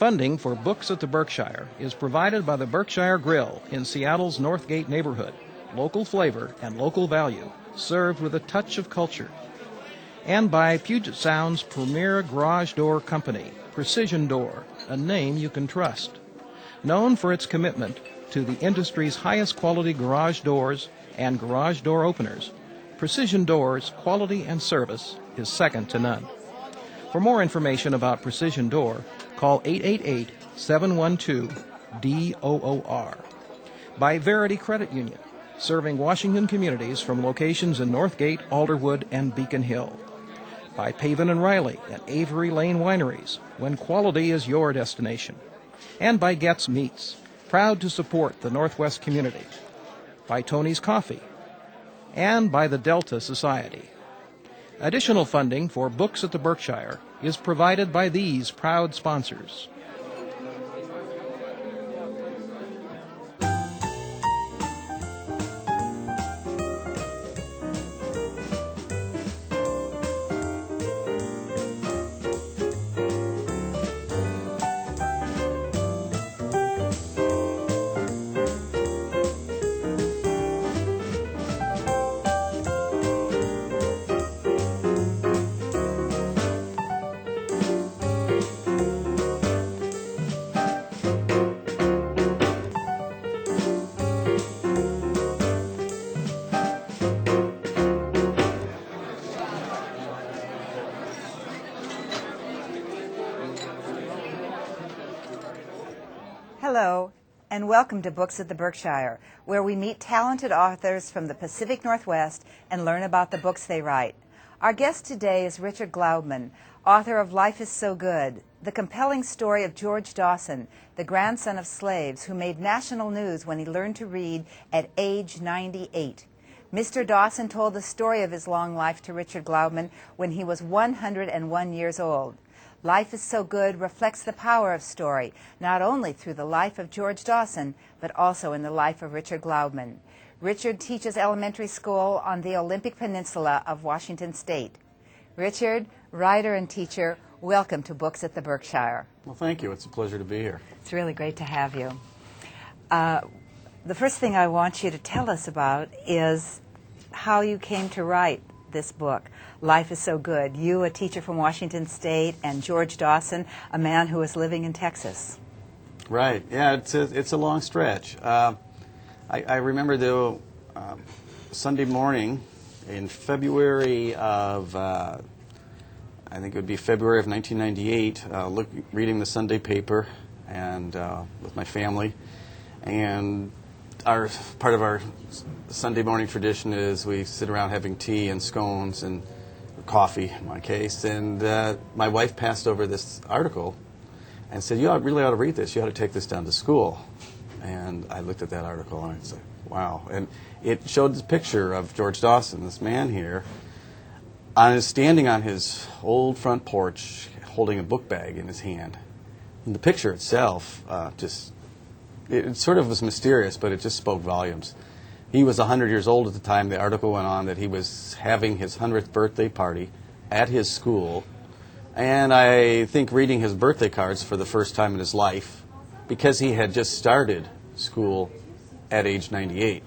Funding for Books at the Berkshire is provided by the Berkshire Grill in Seattle's Northgate neighborhood. Local flavor and local value, served with a touch of culture. And by Puget Sound's premier garage door company, Precision Door, a name you can trust. Known for its commitment to the industry's highest quality garage doors and garage door openers, Precision Door's quality and service is second to none. For more information about Precision Door, call 888-712-DOOR. By Verity Credit Union, serving Washington communities from locations in Northgate, Alderwood, and Beacon Hill. By Pavin and Riley at Avery Lane Wineries, when quality is your destination. And by Getz Meats, proud to support the Northwest community. By Tony's Coffee. And by the Delta Society. Additional funding for Books at the Berkshire is provided by these proud sponsors. Hello, and welcome to Books at the Berkshire, where we meet talented authors from the Pacific Northwest and learn about the books they write. Our guest today is Richard Glaubman, author of Life Is So Goodthe, the compelling story of George Dawson, the grandson of slaves who made national news when he learned to read at age 98. Mr. Dawson told the story of his long life to Richard Glaubman when he was 101 years old. Life Is So Goodthe reflects the power of story, not only through the life of George Dawson, but also in the life of Richard Glaubman. Richard teaches elementary school on the Olympic Peninsula of Washington State. Richard, writer and teacher, welcome to Books at the Berkshire. Well, thank you. It's a pleasure to be here. It's really great to have you. The first thing I want you to tell us about is how you came to write this book, Life Is So Goodthe. You, a teacher from Washington State, and George Dawson, a man who is living in Texas. Right. Yeah, it's a long stretch. I remember the Sunday morning in February of, I think it would be February of 1998, reading the Sunday paper and with my family, and part of our Sunday morning tradition is we sit around having tea and scones and coffee, in my case. And my wife passed over this article and said, "You really ought to read this. You ought to take this down to school." And I looked at that article and I said, "Wow!" And it showed this picture of George Dawson, this man here, standing on his old front porch, holding a book bag in his hand. And the picture itself it sort of was mysterious, but it just spoke volumes. He was 100 years old at the time. The article went on that he was having his 100th birthday party at his school, and I think reading his birthday cards for the first time in his life, because he had just started school at age 98.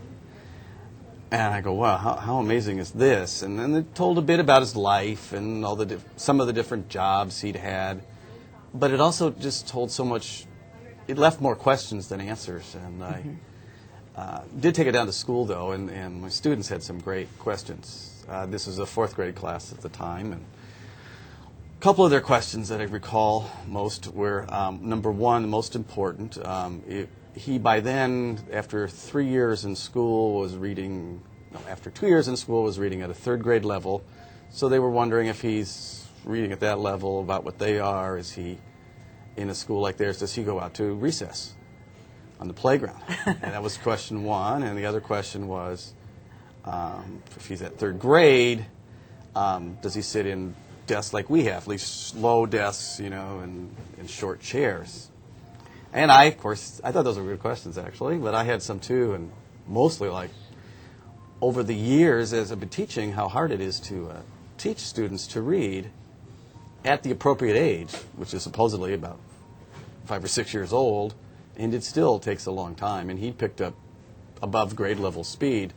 And I go, wow, how amazing is this? And then it told a bit about his life and some of the different jobs he'd had, but it also just told so much. It left more questions than answers, and I did take it down to school, though, and my students had some great questions. This was a fourth grade class at the time, and a couple of their questions that I recall most were, number one, most important, he by then, after 3 years in school, after 2 years in school, was reading at a third grade level, so they were wondering if he's reading at that level about what they are. Is he in a school like theirs, does he go out to recess on the playground? And that was question one. And the other question was, if he's at third grade, does he sit in desks like we have, at least low desks, and short chairs? And I thought those were good questions, actually, but I had some too, and mostly over the years as I've been teaching, how hard it is to teach students to read at the appropriate age, which is supposedly about 5 or 6 years old, and it still takes a long time. And he picked up above grade level speed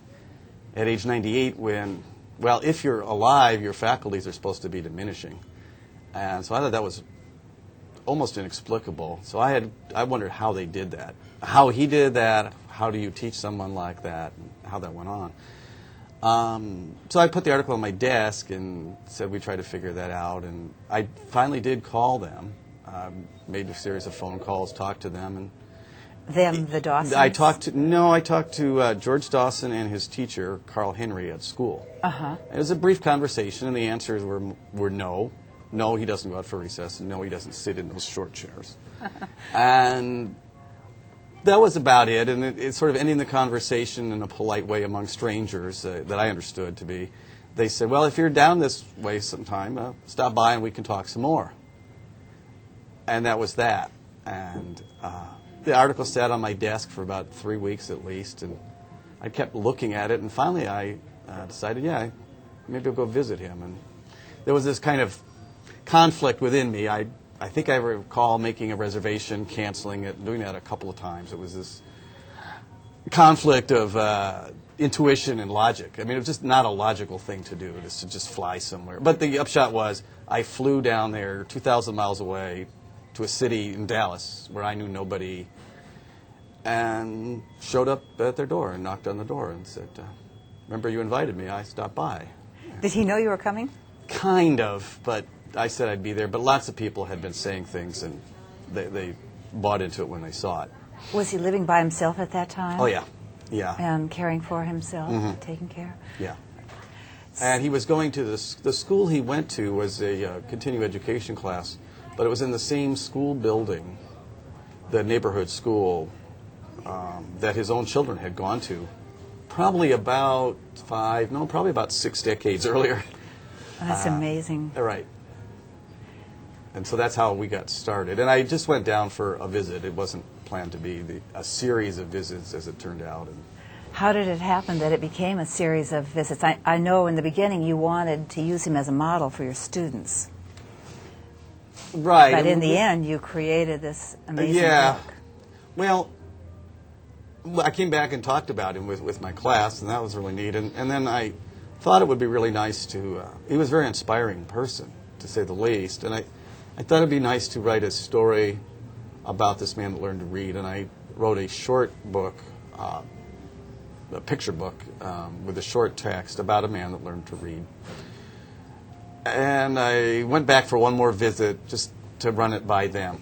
at age 98 when, well, if you're alive, your faculties are supposed to be diminishing. And so I thought that was almost inexplicable. So I wondered how they did that. How he did that, how do you teach someone like that, and how that went on. So I put the article on my desk and said we tried to figure that out. And I finally did call them, made a series of phone calls, talked to them. And the Dawsons? I talked to George Dawson and his teacher, Carl Henry, at school. It was a brief conversation, and the answers were no. No, he doesn't go out for recess, and no, he doesn't sit in those short chairs. And that was about it, and it sort of ending the conversation in a polite way among strangers that I understood to be. They said, well, if you're down this way sometime, stop by and we can talk some more. And that was that. And the article sat on my desk for about 3 weeks at least, and I kept looking at it, and finally I decided, yeah, maybe I'll go visit him. And there was this kind of conflict within me. I think I recall making a reservation, canceling it, doing that a couple of times. It was this conflict of intuition and logic. I mean, it was just not a logical thing to do, to just fly somewhere. But the upshot was I flew down there 2,000 miles away to a city in Dallas where I knew nobody, and showed up at their door and knocked on the door and said, remember you invited me, I stopped by. Did he know you were coming? Kind of, but I said I'd be there. But lots of people had been saying things, and they bought into it when they saw it. Was he living by himself at that time? Oh, yeah. Yeah. And caring for himself, taking care? Yeah. And he was going to the school he went to was a continuing education class, but it was in the same school building, the neighborhood school that his own children had gone to, probably about 6 decades earlier. That's amazing. Right. And so that's how we got started. And I just went down for a visit. It wasn't planned to be a series of visits, as it turned out. And how did it happen that it became a series of visits? I know in the beginning you wanted to use him as a model for your students. Right. But in the end, you created this amazing book. Well, I came back and talked about him with my class, and that was really neat. And then I thought it would be really nice to, he was a very inspiring person, to say the least. And I thought it would be nice to write a story about this man that learned to read. And I wrote a short book, a picture book, with a short text about a man that learned to read. And I went back for one more visit just to run it by them,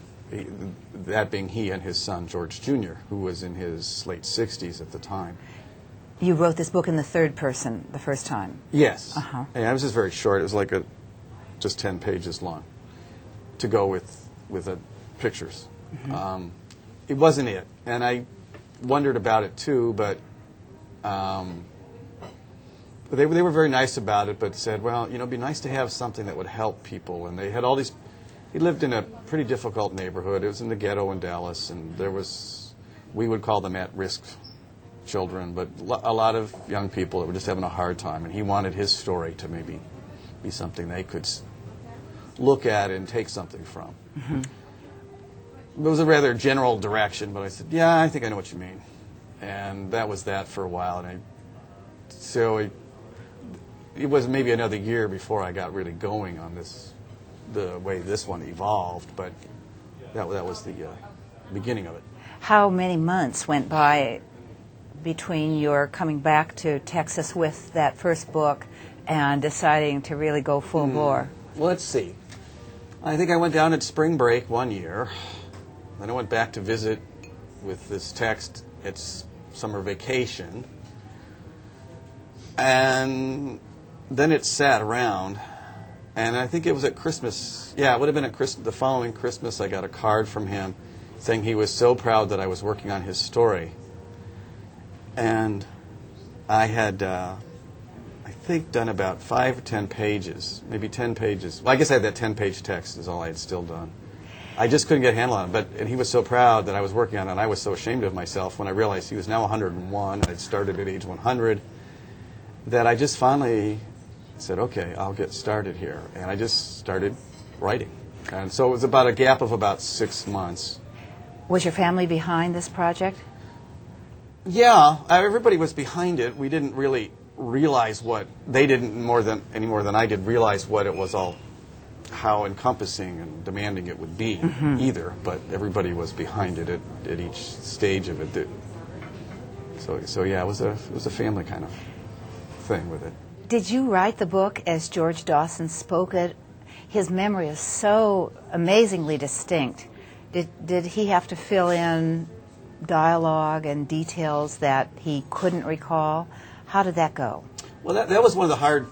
that being he and his son, George Jr., who was in his late 60s at the time. You wrote this book in the third person the first time? Yes. And it was just very short. It was like just 10 pages long to go with the pictures. It wasn't it. And I wondered about it too, but they were very nice about it, but said, well, it'd be nice to have something that would help people. And they had all these, he lived in a pretty difficult neighborhood. It was in the ghetto in Dallas, and we would call them at-risk children, but a lot of young people that were just having a hard time, and he wanted his story to maybe be something they could look at and take something from. It was a rather general direction, but I said, yeah, I think I know what you mean. And that was that for a while, and so it was maybe another year before I got really going on the way this one evolved, but that was the beginning of it. How many months went by between your coming back to Texas with that first book and deciding to really go full bore? Well, let's see. I think I went down at spring break one year. Then I went back to visit with this text at summer vacation. And then it sat around. And I think it was at Christmas. Yeah, it would have been at the following Christmas. I got a card from him saying he was so proud that I was working on his story. And I had, I think, done about 5 or 10 pages, maybe 10 pages. Well, I guess I had that 10-page text is all I had still done. I just couldn't get a handle on it. And he was so proud that I was working on it, and I was so ashamed of myself when I realized he was now 101, and I'd started at age 100, that I just finally said, okay, I'll get started here. And I just started writing. And so it was about a gap of about 6 months. Was your family behind this project? Yeah, everybody was behind it. We didn't really realize they didn't any more than I did realize what it was all, how encompassing and demanding it would be either. But everybody was behind it at each stage of it. So yeah, it was a family kind of thing with it. Did you write the book as George Dawson spoke it? His memory is so amazingly distinct. Did he have to fill in dialogue and details that he couldn't recall? How did that go? Well, that was one of the hard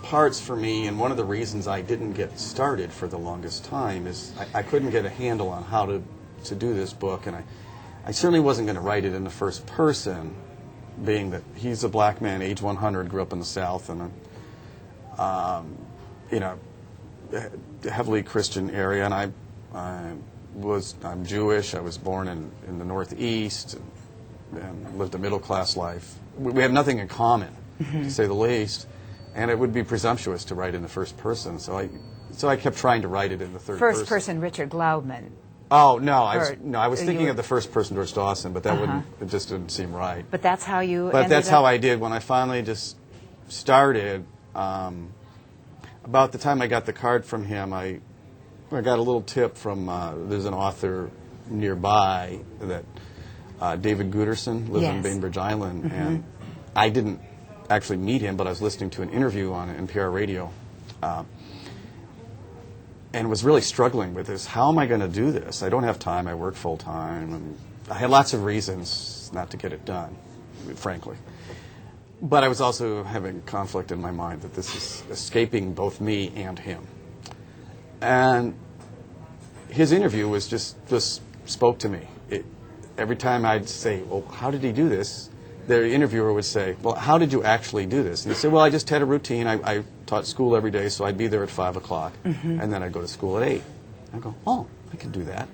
parts for me, and one of the reasons I didn't get started for the longest time is I couldn't get a handle on how to do this book, and I certainly wasn't going to write it in the first person, being that he's a black man, age 100, grew up in the South, and a heavily Christian area, and I'm Jewish. I was born in the Northeast and lived a middle-class life. We have nothing in common, to say the least, and it would be presumptuous to write in the first person. So I kept trying to write it in the third person. First person, Richard Glaubman. Oh no, I was thinking of the first person, George Dawson, but that it just didn't seem right. But that's how you. But that's how I did when I finally just started. About the time I got the card from him, I got a little tip from there's an author nearby that David Guterson lives in Bainbridge Island, and I didn't actually meet him, but I was listening to an interview on NPR radio, and was really struggling with this. How am I going to do this? I don't have time. I work full time, and I had lots of reasons not to get it done, frankly. But I was also having conflict in my mind that this is escaping both me and him. And his interview was just spoke to me. Every time I'd say, well, how did he do this? The interviewer would say, well, how did you actually do this? And he'd say, well, I just had a routine. I taught school every day, so I'd be there at 5 o'clock, and then I'd go to school at 8. I go, oh, I can do that.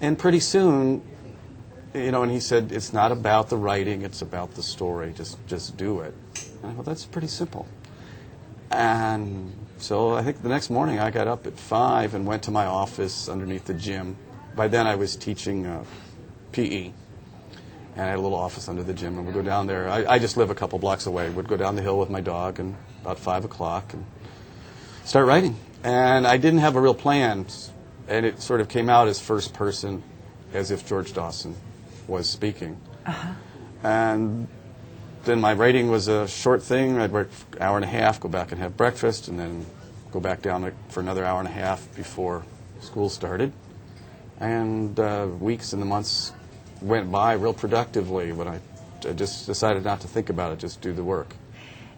And pretty soon, and he said, it's not about the writing, it's about the story. Just do it. And I go, that's pretty simple. And so I think the next morning I got up at 5 and went to my office underneath the gym. By then I was teaching PE. And I had a little office under the gym, and we'd go down there. I just live a couple blocks away. We'd go down the hill with my dog, and about 5 o'clock, and start writing. And I didn't have a real plan, and it sort of came out as first person, as if George Dawson was speaking. And then my writing was a short thing. I'd work an hour and a half, go back and have breakfast, and then go back down for another hour and a half before school started. And weeks and the months went by real productively when I just decided not to think about it, just do the work.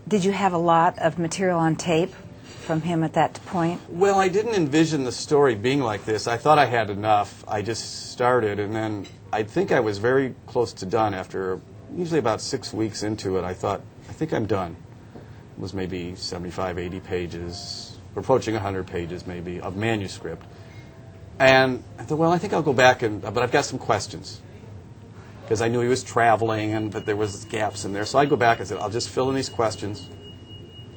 Did you have a lot of material on tape from him at that point? Well, I didn't envision the story being like this. I thought I had enough. I just started, and then I think I was very close to done. After usually about 6 weeks into it, I thought, I think I'm done. It was maybe 75, 80 pages, approaching 100 pages maybe, of manuscript. And I thought, well, I think I'll go back, but I've got some questions. Because I knew he was traveling, but there was gaps in there. So I'd go back and said, I'll just fill in these questions,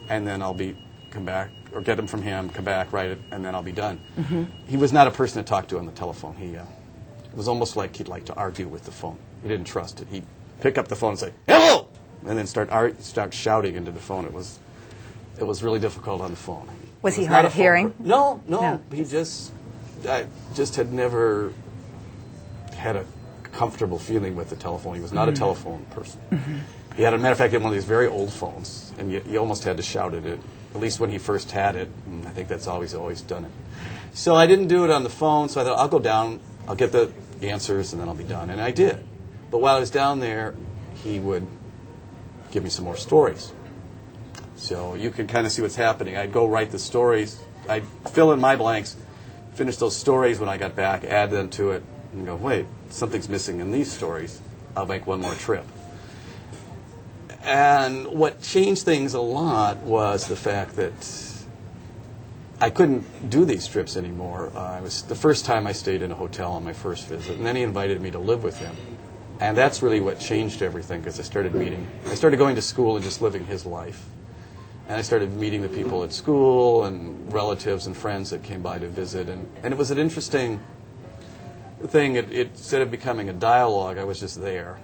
and then come back, or get them from him, come back, write it, and then I'll be done. He was not a person to talk to on the telephone. It was almost like he'd like to argue with the phone. He didn't trust it. He'd pick up the phone and say, hello! And then start shouting into the phone. It was really difficult on the phone. Was he hard of hearing? No. I just had never had a comfortable feeling with the telephone. He was not a telephone person. He had, a matter of fact, he had one of these very old phones, and you almost had to shout at it, at least when he first had it, and I think that's how he's always done it. So I didn't do it on the phone, so I thought, I'll go down, I'll get the answers, and then I'll be done. And I did. But while I was down there, he would give me some more stories. So you can kind of see what's happening. I'd go write the stories, I'd fill in my blanks, finish those stories when I got back, add them to it, and go, wait, something's missing in these stories. I'll make one more trip. And what changed things a lot was the fact that I couldn't do these trips anymore. It was the first time I stayed in a hotel on my first visit, and then he invited me to live with him. And that's really what changed everything, because I started going to school and just living his life. And I started meeting the people at school and relatives and friends that came by to visit. And it was an interesting thing, instead of becoming a dialogue, I was just there.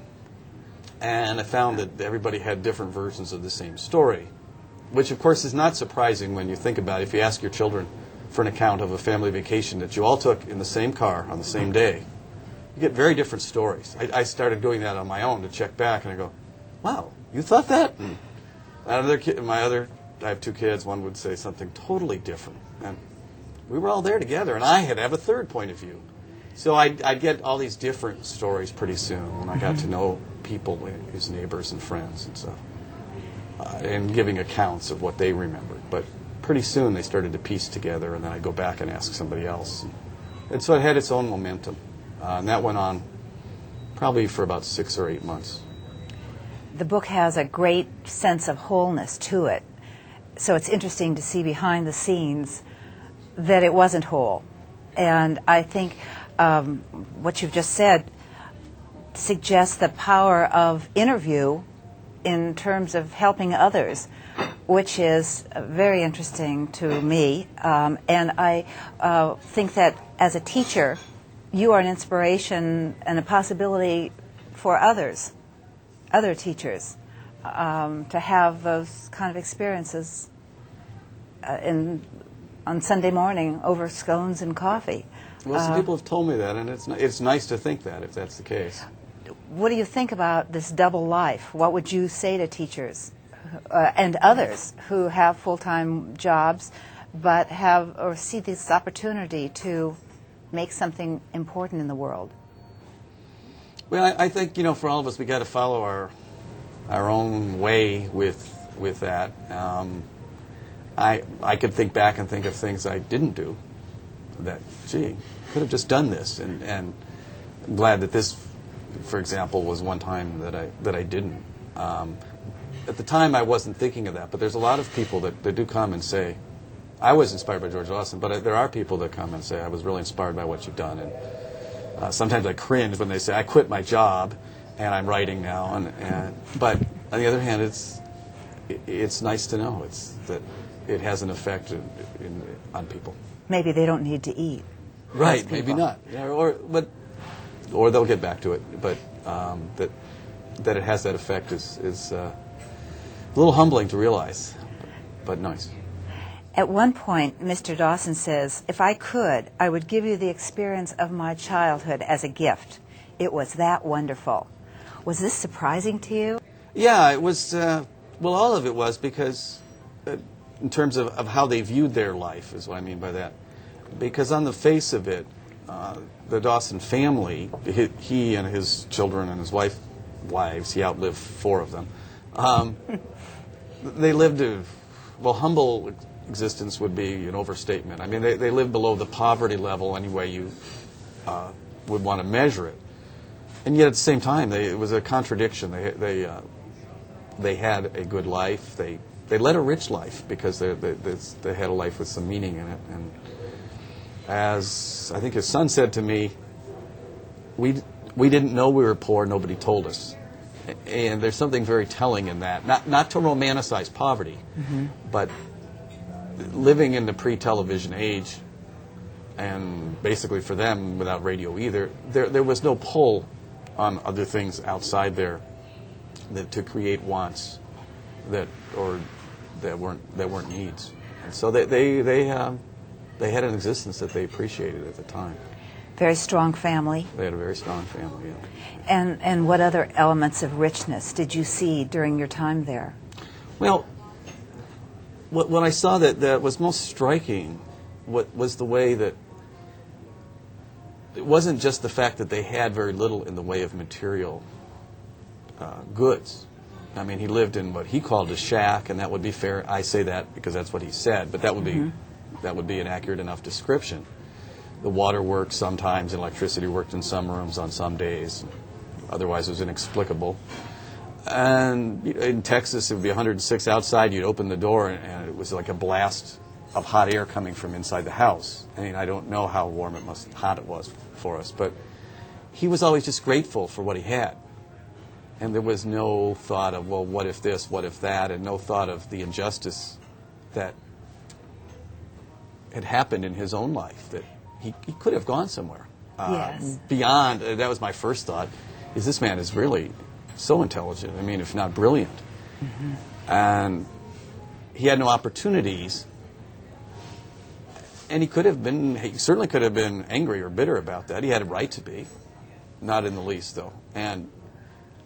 And I found that everybody had different versions of the same story, which of course is not surprising when you think about it. If you ask your children for an account of a family vacation that you all took in the same car on the same day, you get very different stories. I started doing that on my own to check back, and I go, wow, you thought that? And I have two kids, one would say something totally different. And we were all there together, and I had to have a third point of view. So I'd get all these different stories pretty soon when I got to know people, his neighbors and friends and stuff, and giving accounts of what they remembered. But pretty soon they started to piece together, and then I'd go back and ask somebody else. And so it had its own momentum, and that went on probably for about 6 or 8 months. The book has a great sense of wholeness to it, so it's interesting to see behind the scenes that it wasn't whole. And I think what you've just said suggests the power of interview in terms of helping others, which is very interesting to me. And I think that as a teacher, you are an inspiration and a possibility for others, other teachers, to have those kind of experiences on Sunday morning over scones and coffee. Well, some people have told me that, and it's nice to think that, if that's the case. What do you think about this double life? What would you say to teachers and others who have full-time jobs but have or see this opportunity to make something important in the world? Well, I think, for all of us, we got to follow our own way with that. I could think back and think of things I didn't do that, gee, could have just done this, and I'm glad that this, for example, was one time that I didn't. At the time, I wasn't thinking of that, but there's a lot of people that do come and say, I was inspired by George Dawson, but there are people that come and say, I was really inspired by what you've done. And sometimes I cringe when they say, I quit my job and I'm writing now. But on the other hand, it's nice to know that it has an effect on people. Maybe they don't need to eat. Right, maybe not. Yeah, or they'll get back to it. But that it has that effect is a little humbling to realize, but nice. At one point, Mr. Dawson says, if I could, I would give you the experience of my childhood as a gift. It was that wonderful. Was this surprising to you? Yeah, it was. Well, all of it was, because in terms of how they viewed their life is what I mean by that. Because on the face of it, the Dawson family, he and his children and his wives, he outlived 4 of them, they lived humble existence would be an overstatement. I mean, they lived below the poverty level any way you would want to measure it. And yet at the same time, it was a contradiction. They had a good life. They led a rich life because they had a life with some meaning in it. And as I think his son said to me, we didn't know we were poor, nobody told us. And there's something very telling in that. Not to romanticize poverty, but living in the pre-television age, and basically for them, without radio either, there was no pull on other things outside there to create wants that weren't needs. And so they had an existence that they appreciated at the time. Very strong family. They had a very strong family, yeah. And what other elements of richness did you see during your time there? Well, what I saw that was most striking was the way that it wasn't just the fact that they had very little in the way of material goods. I mean, he lived in what he called a shack, and that would be fair. I say that because that's what he said, but that would be an accurate enough description. The water worked sometimes, and electricity worked in some rooms on some days. Otherwise, it was inexplicable. And in Texas, it would be 106 outside. You'd open the door, and it was like a blast of hot air coming from inside the house. I mean, I don't know how hot it was for us, but he was always just grateful for what he had. And there was no thought of, well, what if this, what if that, and no thought of the injustice that had happened in his own life, that he could have gone somewhere. Yes. Beyond, that was my first thought, is this man is really so intelligent, I mean, if not brilliant. And he had no opportunities, and he certainly could have been angry or bitter about that. He had a right to be, not in the least, though. And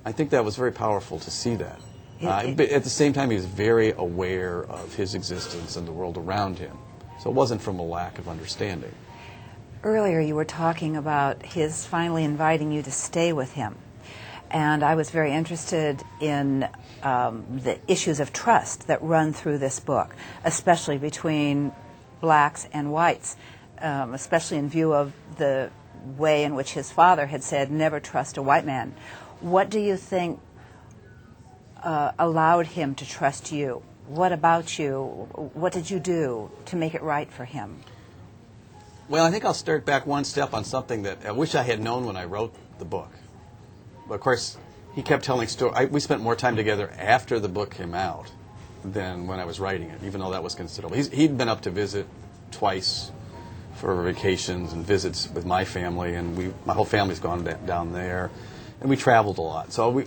I think that was very powerful to see that. But at the same time, he was very aware of his existence and the world around him. So it wasn't from a lack of understanding. Earlier you were talking about his finally inviting you to stay with him. And I was very interested in the issues of trust that run through this book, especially between blacks and whites, especially in view of the way in which his father had said, never trust a white man. What do you think allowed him to trust you? What about you? What did you do to make it right for him? Well, I think I'll start back one step on something that I wish I had known when I wrote the book. But of course, he kept telling stories. We spent more time together after the book came out than when I was writing it, even though that was considerable. He'd been up to visit twice for vacations and visits with my family, and my whole family's gone down there, and we traveled a lot. So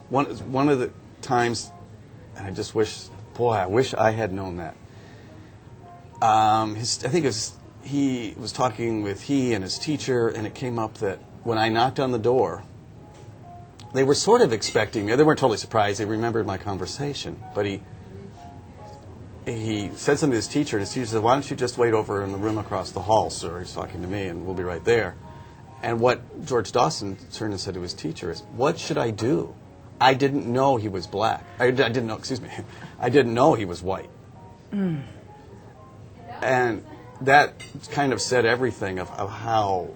one of the times, and I just wish, I wish I had known that. I think it was, he was talking with he and his teacher, and it came up that when I knocked on the door, they were sort of expecting me. They weren't totally surprised. They remembered my conversation. But he said something to his teacher, and his teacher said, "Why don't you just wait over in the room across the hall, sir?" He's talking to me, and we'll be right there. And what George Dawson turned and said to his teacher is, "What should I do? I didn't know he was black. I didn't know he was white." And that kind of said everything of how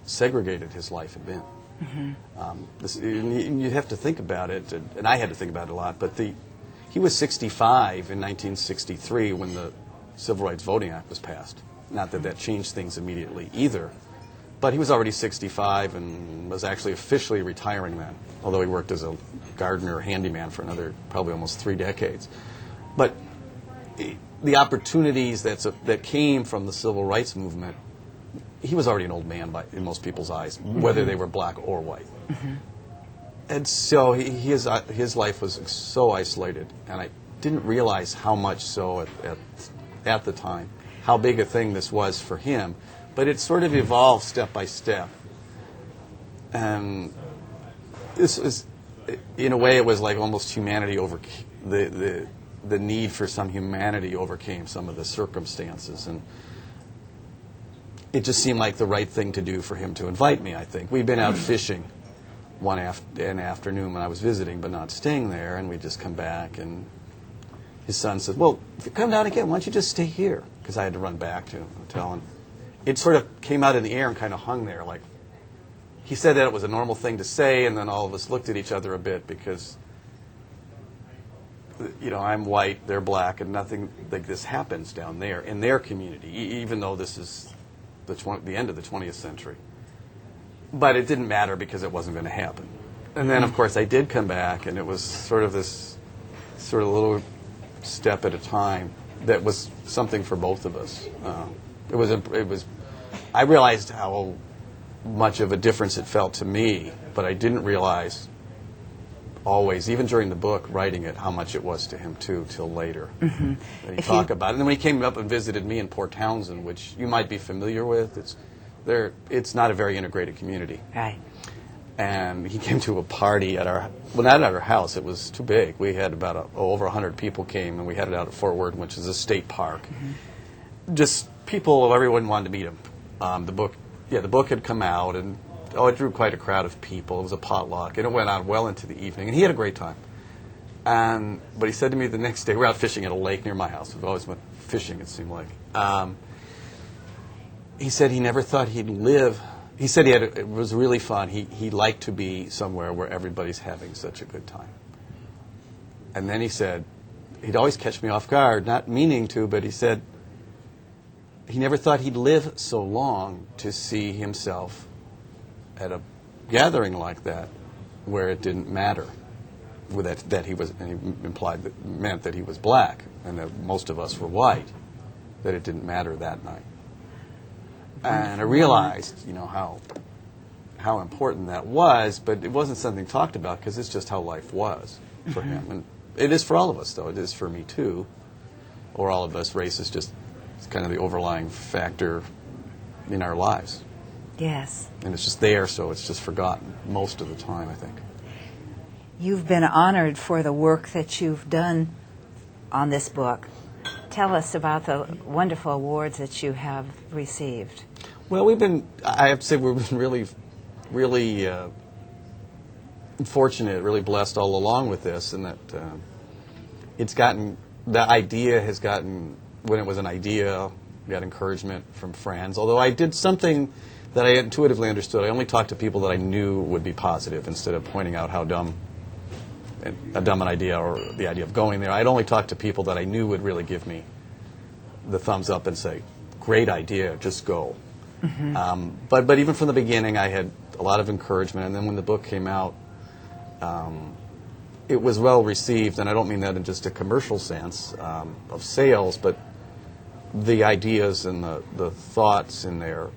segregated his life had been. You have to think about it, and I had to think about it a lot, but he was 65 in 1963 when the Civil Rights Voting Act was passed. Not that that changed things immediately either, but he was already 65 and was actually officially retiring then, although he worked as a gardener, handyman for another probably almost 3 decades. But the opportunities that came from the Civil Rights Movement, he was already an old man in most people's eyes, whether they were black or white. And so his life was so isolated, and I didn't realize how much so at the time, how big a thing this was for him. But it sort of evolved step by step. And this was, in a way, it was like almost humanity over the need for some humanity overcame some of the circumstances, and it just seemed like the right thing to do for him to invite me, I think. We'd been out fishing an afternoon when I was visiting, but not staying there, and we'd just come back, and his son said, "Well, if you come down again, why don't you just stay here?" Because I had to run back to the hotel, and it sort of came out in the air and kind of hung there. Like, he said that it was a normal thing to say, and then all of us looked at each other a bit because, I'm white, they're black, and nothing like this happens down there in their community, even though this is the end of the 20th century. But it didn't matter because it wasn't going to happen. And then, of course, I did come back, and it was sort of this little step at a time that was something for both of us. I realized how much of a difference it felt to me, but I didn't realize always, even during the book, writing it, how much it was to him, too, till later. And he talked about it. And then when he came up and visited me in Port Townsend, which you might be familiar with, it's not a very integrated community. Right. And he came to a party not at our house, it was too big. We had about over 100 people came, and we had it out at Fort Worth, which is a state park. Just people, everyone wanted to meet him. The book had come out, and it drew quite a crowd of people. It was a potluck, and it went on well into the evening, and he had a great time. But he said to me the next day, we're out fishing at a lake near my house. We've always went fishing, it seemed like. He said he never thought he'd live. He said it was really fun. He liked to be somewhere where everybody's having such a good time. And then he said, he'd always catch me off guard, not meaning to, but he said he never thought he'd live so long to see himself at a gathering like that where it didn't matter that he was, and he meant that he was black and that most of us were white, that it didn't matter that night. And I realized, how important that was, but it wasn't something talked about because it's just how life was for him. And it is for all of us, though. It is for me, too. Or all of us. Race is just kind of the overlying factor in our lives. Yes. And it's just there, so it's just forgotten most of the time, I think. You've been honored for the work that you've done on this book. Tell us about the wonderful awards that you have received. Well, I have to say, we've been really fortunate, really blessed all along with this, and that the idea has gotten, when it was an idea, we got encouragement from friends. Although I did something that I intuitively understood. I only talked to people that I knew would be positive instead of pointing out how dumb an idea or the idea of going there. I'd only talk to people that I knew would really give me the thumbs up and say, great idea, just go. Mm-hmm. But even from the beginning, I had a lot of encouragement. And then when the book came out, it was well received. And I don't mean that in just a commercial sense of sales, but the ideas and the thoughts in there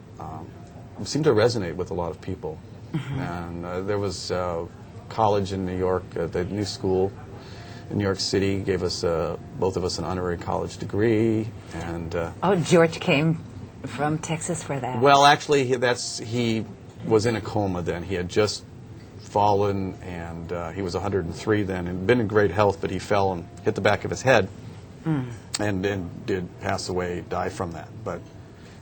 seemed to resonate with a lot of people. Mm-hmm. And there was college in New York, the new school in New York City gave us, both of us, an honorary college degree. And George came from Texas for that. Well, actually, he was in a coma then. He had just fallen, and he was 103 then, and been in great health, but he fell and hit the back of his head, and did pass away, die from that. But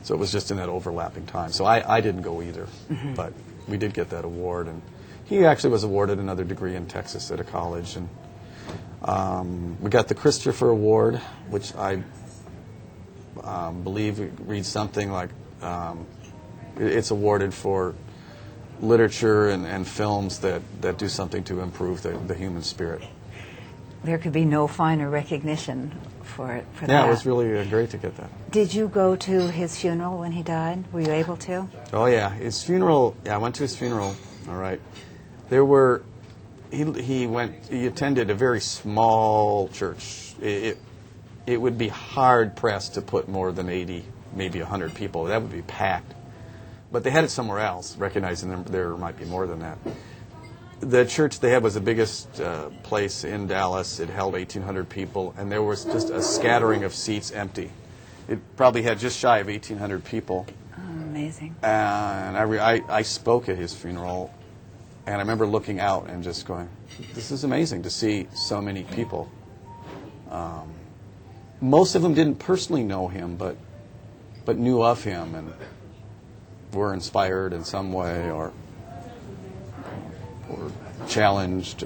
so it was just in that overlapping time. So I didn't go either, but we did get that award, and he actually was awarded another degree in Texas at a college, and we got the Christopher Award, which I believe it reads something like it's awarded for literature and films that do something to improve the human spirit. There could be no finer recognition for that. Yeah, it was really great to get that. Did you go to his funeral when he died? Were you able to? Oh, yeah. His funeral, I went to his funeral, all right. He attended a very small church. It would be hard-pressed to put more than 80, maybe 100 people. That would be packed. But they had it somewhere else, recognizing there might be more than that. The church they had was the biggest place in Dallas. It held 1,800 people, and there was just a scattering of seats empty. It probably had just shy of 1,800 people. Oh, amazing. And I spoke at his funeral, and I remember looking out and just going, this is amazing to see so many people. Most of them didn't personally know him, but knew of him and were inspired in some way, or challenged,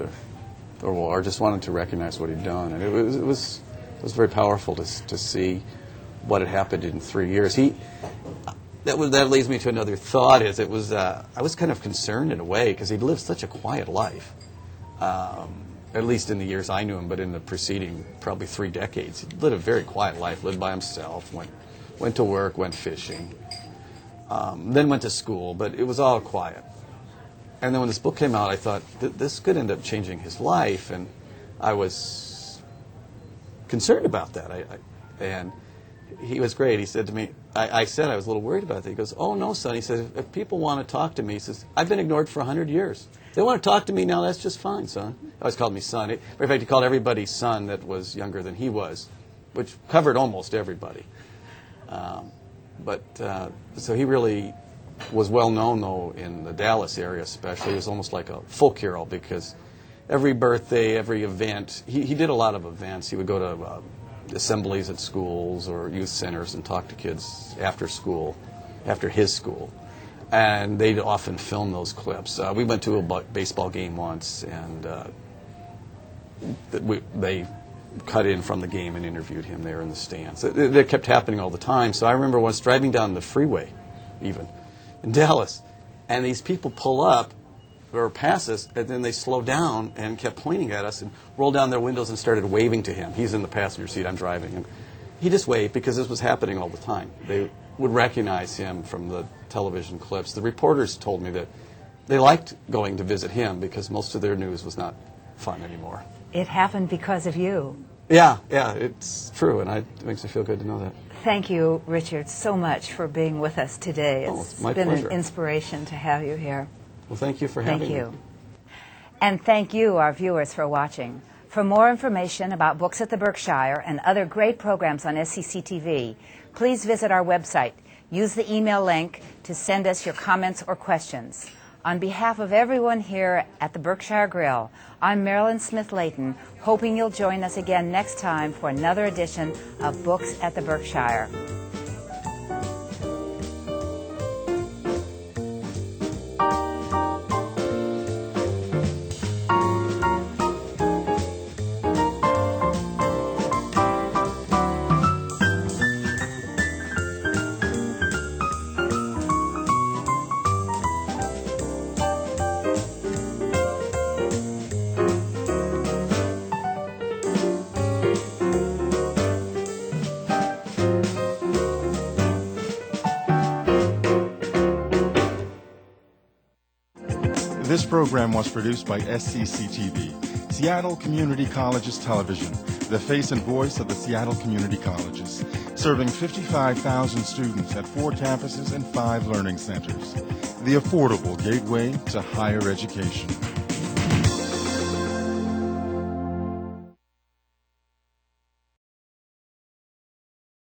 or just wanted to recognize what he'd done. And it was very powerful to see what had happened in 3 years. That leads me to another thought. I was kind of concerned in a way because he'd lived such a quiet life. At least in the years I knew him, but in the preceding probably 3 decades, he lived a very quiet life, lived by himself, went to work, went fishing, then went to school, but it was all quiet. And then when this book came out, I thought, this could end up changing his life, and I was concerned about that. And he was great. He said to me, I said I was a little worried about that. He goes, oh, no, son. He says, if people want to talk to me, he says, I've been ignored for 100 years. They want to talk to me now, that's just fine, son. He always called me son. In fact, he called everybody son that was younger than he was, which covered almost everybody. So he really was well known, though, in the Dallas area especially. He was almost like a folk hero because every birthday, every event, he did a lot of events. He would go to assemblies at schools or youth centers and talk to kids after school, after his school. And they'd often film those clips. We went to a baseball game once, and they cut in from the game and interviewed him there in the stands. That kept happening all the time. So I remember once driving down the freeway, even, in Dallas, and these people pull up or pass us, and then they slowed down and kept pointing at us and rolled down their windows and started waving to him. He's in the passenger seat, I'm driving. And he just waved because this was happening all the time. They would recognize him from the television clips. The reporters told me that they liked going to visit him because most of their news was not fun anymore. It happened because of you. Yeah, it's true, and it makes me feel good to know that. Thank you, Richard, so much for being with us today. It's my been pleasure. An inspiration to have you here. Well, thank you for having me. Thank you. And thank you, our viewers, for watching. For more information about Books at the Berkshire and other great programs on SCCtv, please visit our website. Use the email link to send us your comments or questions. On behalf of everyone here at the Berkshire Grill, I'm Marilyn Smith Layton, hoping you'll join us again next time for another edition of Books at the Berkshire. This program was produced by SCCtv, Seattle Community Colleges Television, the face and voice of the Seattle Community Colleges, serving 55,000 students at 4 campuses and 5 learning centers. The affordable gateway to higher education.